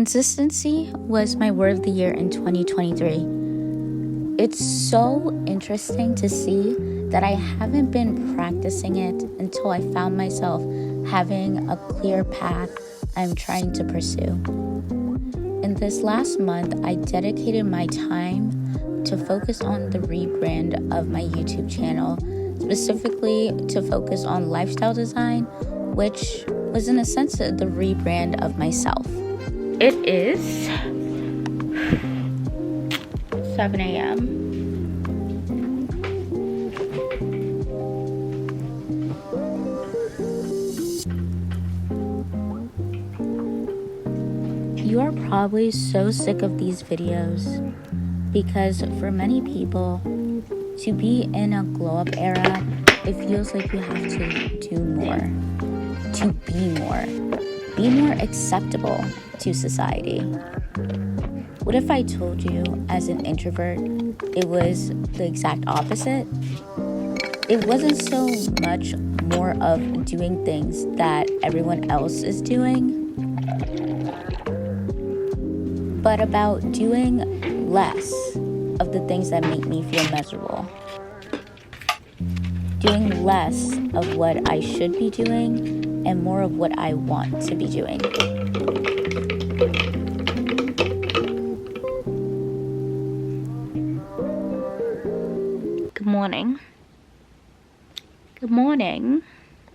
Consistency was my word of the year in 2023. It's so interesting to see that I haven't been practicing it until I found myself having a clear path I'm trying to pursue. In this last month, I dedicated my time to focus on the rebrand of my YouTube channel, specifically to focus on lifestyle design, which was in a sense the rebrand of myself. It is 7 a.m. You are probably so sick of these videos because for many people, to be in a glow-up era, it feels like you have to do more, to be more acceptable to society. What if I told you, as an introvert, it was the exact opposite? It wasn't so much more of doing things that everyone else is doing, but about doing less of the things that make me feel miserable. Doing less of what I should be doing and more of what I want to be doing. Good morning. Good morning.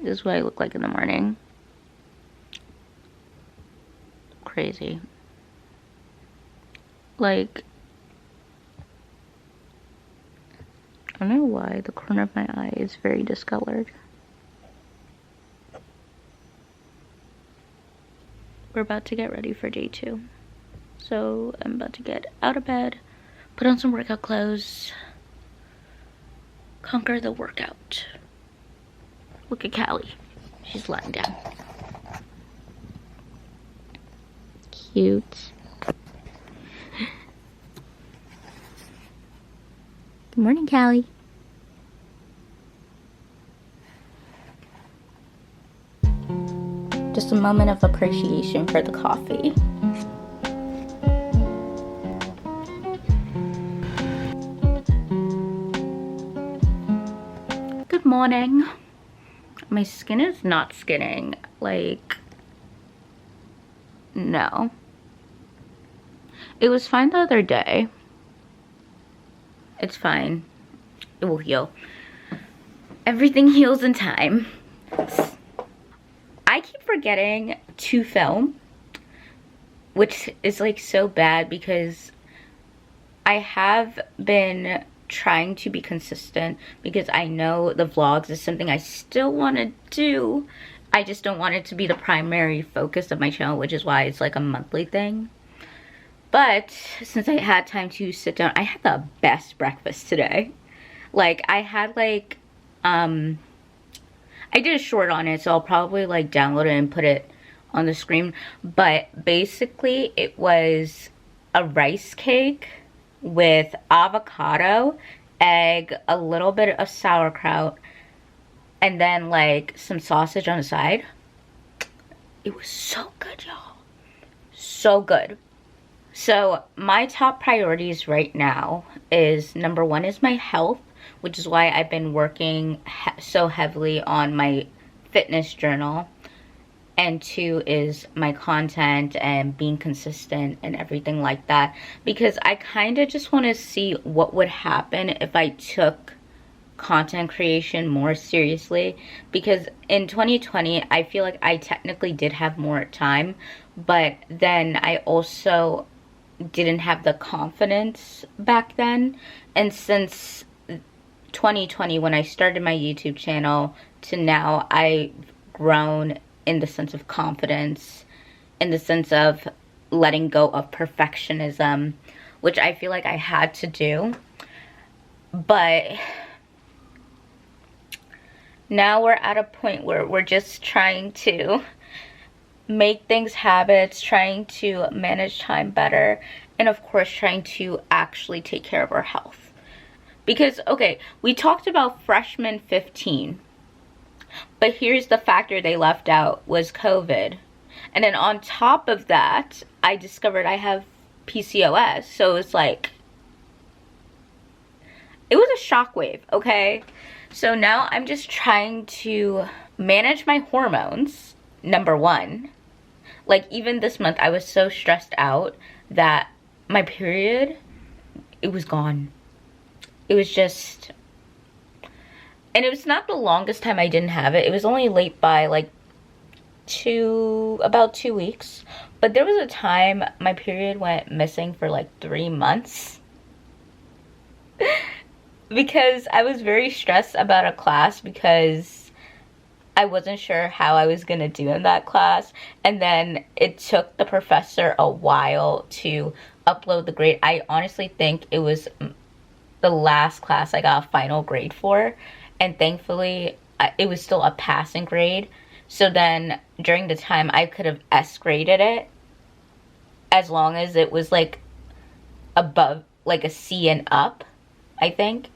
This is what I look like in the morning. Crazy. Like, I don't know why the corner of my eye is very discolored. We're about to get ready for day 2. So I'm about to get out of bed, put on some workout clothes, conquer the workout. Look at Callie. She's lying down. Cute. Good morning, Callie. Just a moment of appreciation for the coffee. Good morning. My skin is not skinning. Like, no. It was fine the other day. It's fine. It will heal. Everything heals in time. I keep forgetting to film, which is like so bad because I have been trying to be consistent because I know the vlogs is something I still want to do. I just don't want it to be the primary focus of my channel, which is why it's like a monthly thing. But since I had time to sit down, I had the best breakfast today. Like, I had like, I did a short on it, so I'll probably like download it and put it on the screen. But basically, it was a rice cake with avocado, egg, a little bit of sauerkraut, and then like some sausage on the side. It was so good, y'all. So good. So my top priorities right now is, number 1 is my health, which is why I've been working so heavily on my fitness journal. And 2 is my content and being consistent and everything like that. Because I kind of just want to see what would happen if I took content creation more seriously. Because in 2020, I feel like I technically did have more time. But then I also didn't have the confidence back then. And since 2020, when I started my YouTube channel, to now, I've grown in the sense of confidence, in the sense of letting go of perfectionism, which I feel like I had to do. But now we're at a point where we're just trying to make things habits, trying to manage time better, and of course trying to actually take care of our health. Because, okay, we talked about freshman 15, but here's the factor they left out was COVID. And then on top of that, I discovered I have PCOS. So it's like, it was a shockwave, okay? So now I'm just trying to manage my hormones, number one. Like, even this month, I was so stressed out that my period, it was gone. It was just, and it was not the longest time I didn't have it. It was only late by like about 2 weeks. But there was a time my period went missing for like 3 months. Because I was very stressed about a class because I wasn't sure how I was going to do in that class. And then it took the professor a while to upload the grade. I honestly think it was the last class I got a final grade for. And thankfully, it was still a passing grade. So then during the time, I could have S-graded it as long as it was like above, like a C and up, I think.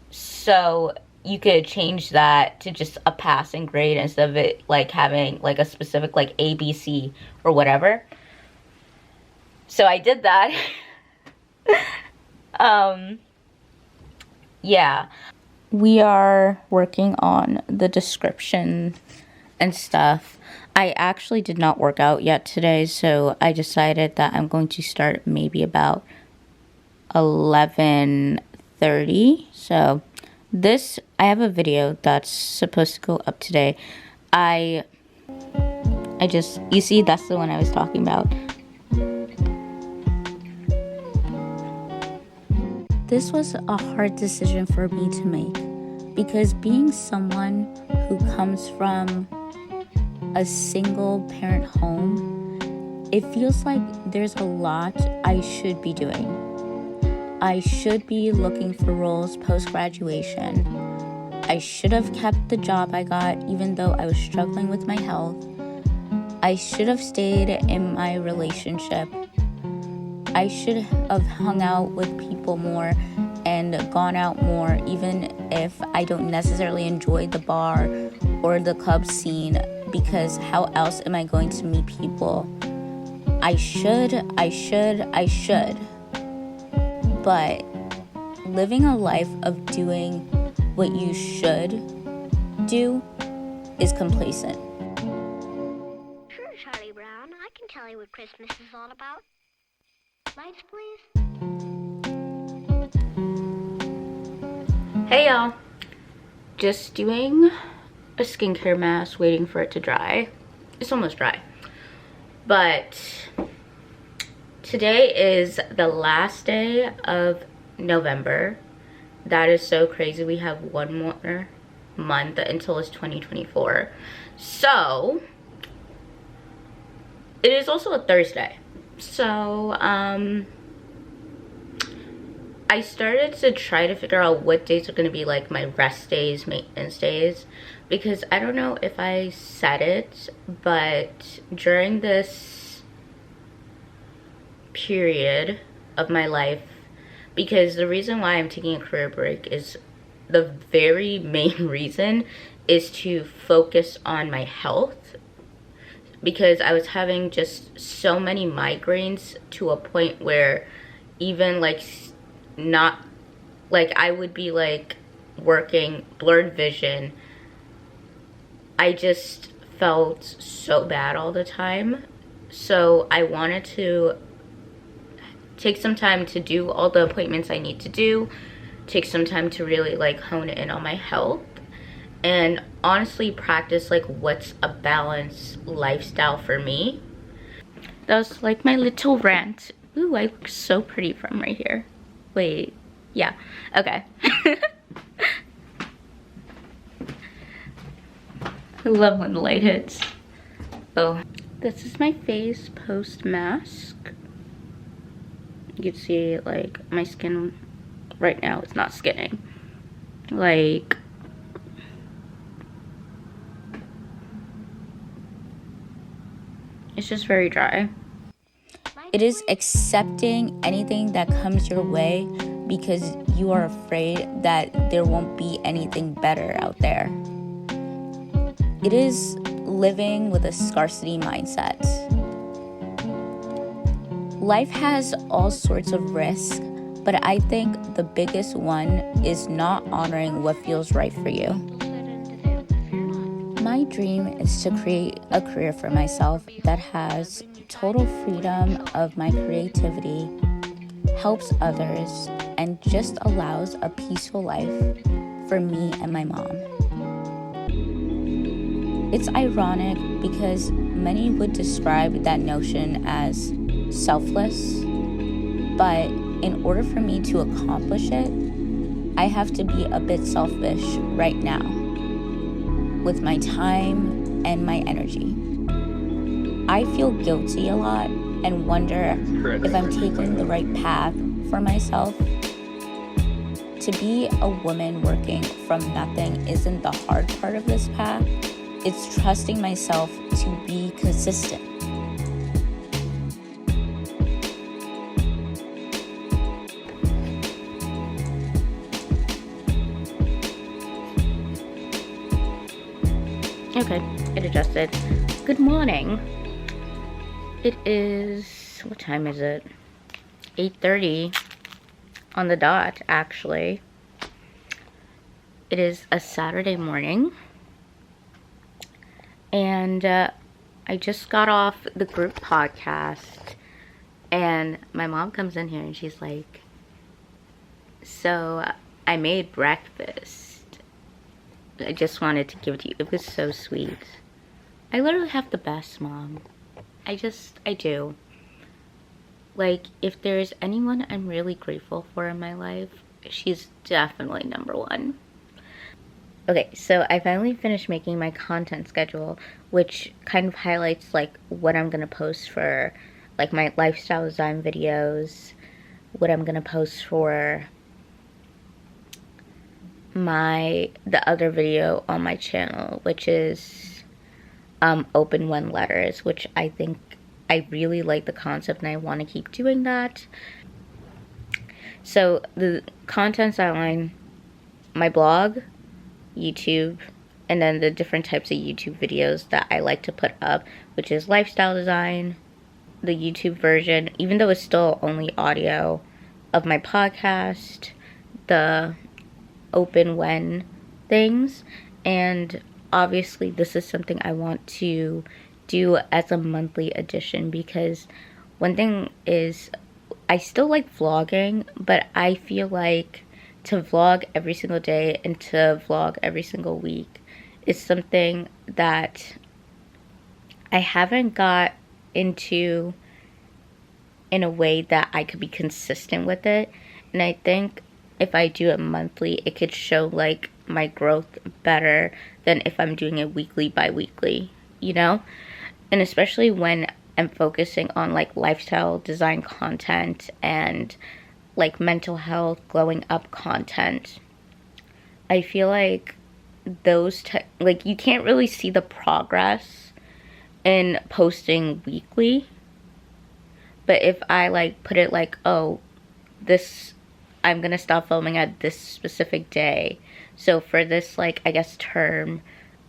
So you could change that to just a passing grade instead of it like having like a specific like A, B, C or whatever. So I did that. Yeah. We are working on the description and stuff. I actually did not work out yet today, so I decided that I'm going to start maybe about 11:30. So this, I have a video that's supposed to go up today. I just, you see, that's the one I was talking about. This was a hard decision for me to make because being someone who comes from a single parent home, it feels like there's a lot I should be doing. I should be looking for roles post-graduation. I should have kept the job I got even though I was struggling with my health. I should have stayed in my relationship. I should have hung out with people more and gone out more even if I don't necessarily enjoy the bar or the club scene, because how else am I going to meet people? I should. But living a life of doing what you should do is complacent. Sure, Charlie Brown. I can tell you what Christmas is all about. Lights, please. Hey y'all. Just doing a skincare mask, waiting for it to dry. It's almost dry. But today is the last day of November. That is so crazy. We have one more month until it's 2024. So it is also a Thursday. So I started to try to figure out what days are going to be like my rest days, maintenance days, because I don't know if I said it, but during this period of my life, because the reason why I'm taking a career break is, the very main reason is to focus on my health, because I was having just so many migraines to a point where even like not like I would be like working blurred vision. I just felt so bad all the time. So I wanted to take some time to do all the appointments I need to do, take some time to really like hone in on my health, and honestly practice like what's a balanced lifestyle for me. That was like my little rant. Ooh, I look so pretty from right here. Wait, yeah, okay. I love when the light hits. Oh, this is my face post mask. You can see like my skin right now is not skinning. Like, it's just very dry. It is accepting anything that comes your way because you are afraid that there won't be anything better out there. It is living with a scarcity mindset. Life has all sorts of risks, but I think the biggest one is not honoring what feels right for you. My dream is to create a career for myself that has total freedom of my creativity, helps others, and just allows a peaceful life for me and my mom. It's ironic because many would describe that notion as selfless, but in order for me to accomplish it, I have to be a bit selfish right now with my time and my energy. I feel guilty a lot and wonder if I'm taking the right path for myself. To be a woman working from nothing isn't the hard part of this path. It's trusting myself to be consistent. Okay, it adjusted. Good morning. It is, what time is it? 8:30 on the dot, actually. It is a Saturday morning. And I just got off the group podcast. And my mom comes in here and she's like, so I made breakfast. I just wanted to give it to you. It was so sweet. I literally have the best mom. I do. Like, if there's anyone I'm really grateful for in my life, she's definitely number one. Okay, so I finally finished making my content schedule, which kind of highlights, like, what I'm gonna post for, like, my lifestyle design videos, what I'm gonna post for the other video on my channel, which is open when letters, which I think I really like the concept and I want to keep doing that. So the contents outline my blog, YouTube, and then the different types of YouTube videos that I like to put up, which is lifestyle design, the YouTube version, even though it's still only audio, of my podcast, the open when things, and obviously this is something I want to do as a monthly edition, because one thing is I still like vlogging, but I feel like to vlog every single day and to vlog every single week is something that I haven't got into in a way that I could be consistent with it. And I think if I do it monthly, it could show like my growth better than if I'm doing it weekly by weekly, you know? And especially when I'm focusing on like lifestyle design content and like mental health, glowing up content, I feel like those like you can't really see the progress in posting weekly. But if I like put it like, oh, this, I'm gonna stop filming at this specific day. So for this, like, I guess term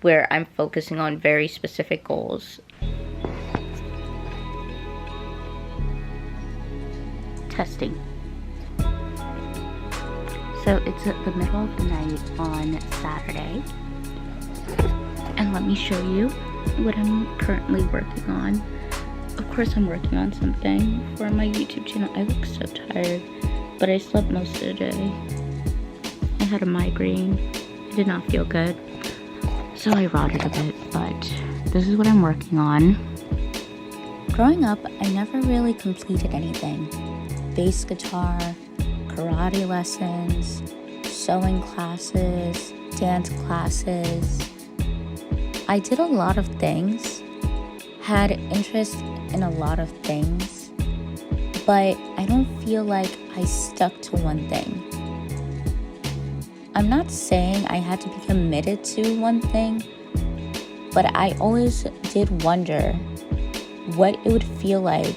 where I'm focusing on very specific goals. Testing. So it's the middle of the night on Saturday. And let me show you what I'm currently working on. Of course I'm working on something for my YouTube channel. I look so tired, but I slept most of the day. I had a migraine. It did not feel good. So I rotted a bit, but this is what I'm working on. Growing up, I never really completed anything. Bass guitar, karate lessons, sewing classes, dance classes. I did a lot of things, had interest in a lot of things, but I don't feel like I stuck to one thing. I'm not saying I had to be committed to one thing, but I always did wonder what it would feel like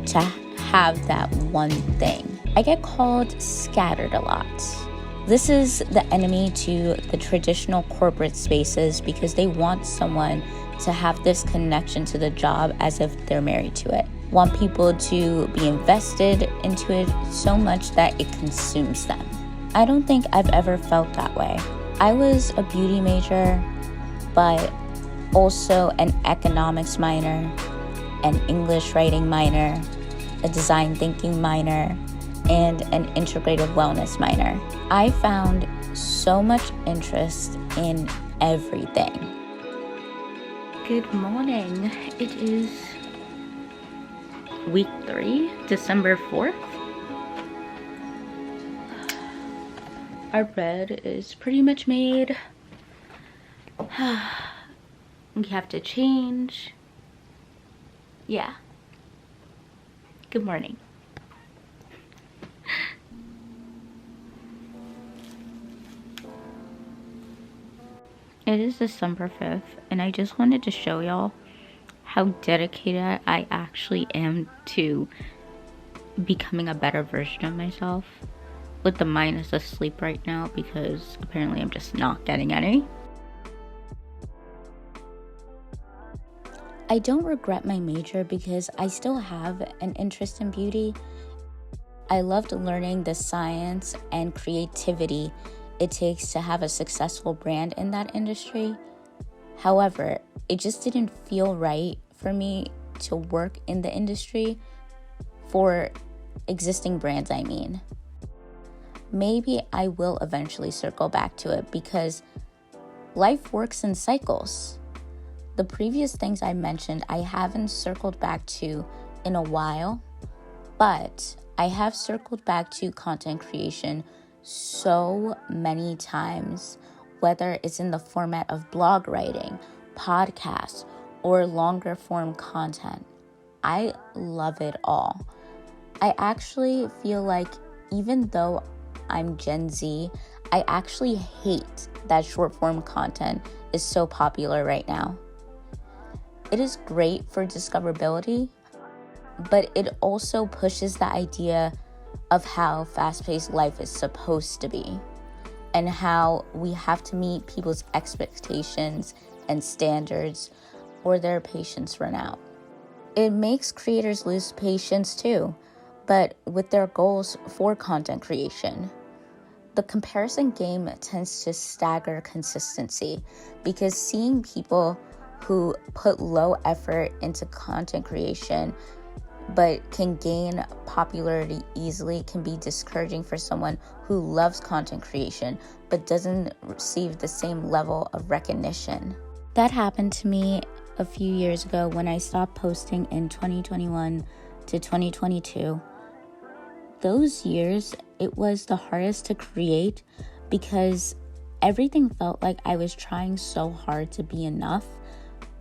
to have that one thing. I get called scattered a lot. This is the enemy to the traditional corporate spaces because they want someone to have this connection to the job as if they're married to it. Want people to be invested into it so much that it consumes them. I don't think I've ever felt that way. I was a beauty major, but also an economics minor, an English writing minor, a design thinking minor, and an integrative wellness minor. I found so much interest in everything. Good morning. It is week 3, December 4th. Our bed is pretty much made. We have to change. Yeah. Good morning. It is December 5th, and I just wanted to show y'all how dedicated I actually am to becoming a better version of myself. With the minus asleep right now because apparently I'm just not getting any. I don't regret my major because I still have an interest in beauty. I loved learning the science and creativity it takes to have a successful brand in that industry. However, it just didn't feel right for me to work in the industry for existing brands, I mean. Maybe I will eventually circle back to it because life works in cycles. The previous things I mentioned, I haven't circled back to in a while, but I have circled back to content creation so many times, whether it's in the format of blog writing, podcasts, or longer form content. I love it all. I actually feel like even though I'm Gen Z, I actually hate that short form content is so popular right now. It is great for discoverability, but it also pushes the idea of how fast-paced life is supposed to be and how we have to meet people's expectations and standards or their patience run out. It makes creators lose patience too, but with their goals for content creation. The comparison game tends to stagger consistency because seeing people who put low effort into content creation but can gain popularity easily can be discouraging for someone who loves content creation but doesn't receive the same level of recognition. That happened to me a few years ago when I stopped posting in 2021 to 2022. Those years, it was the hardest to create because everything felt like I was trying so hard to be enough,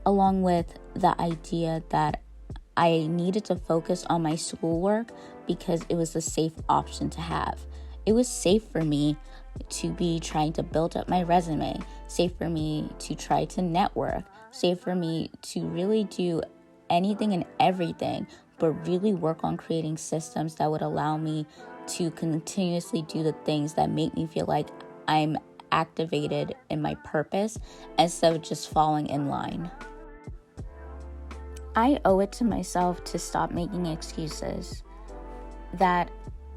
along with the idea that I needed to focus on my schoolwork because it was the safe option to have. It was safe for me to be trying to build up my resume, safe for me to try to network, safe for me to really do anything and everything, but really work on creating systems that would allow me to continuously do the things that make me feel like I'm activated in my purpose instead of just falling in line. I owe it to myself to stop making excuses that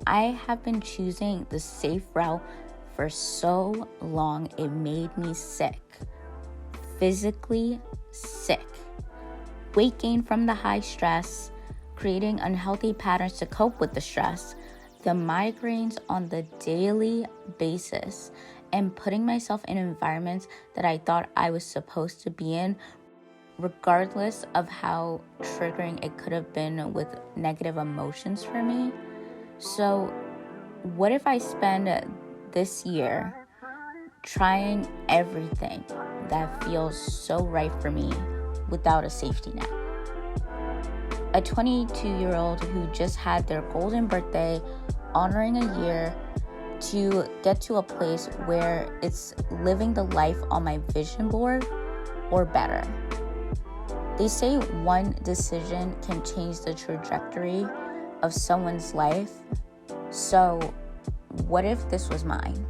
I have been choosing the safe route for so long. It made me sick, physically sick. Weight gain from the high stress, creating unhealthy patterns to cope with the stress, the migraines on the daily basis, and putting myself in environments that I thought I was supposed to be in, regardless of how triggering it could have been with negative emotions for me. So what if I spend this year trying everything that feels so right for me without a safety net? A 22-year-old who just had their golden birthday, honoring a year to get to a place where it's living the life on my vision board or better. They say one decision can change the trajectory of someone's life. So what if this was mine?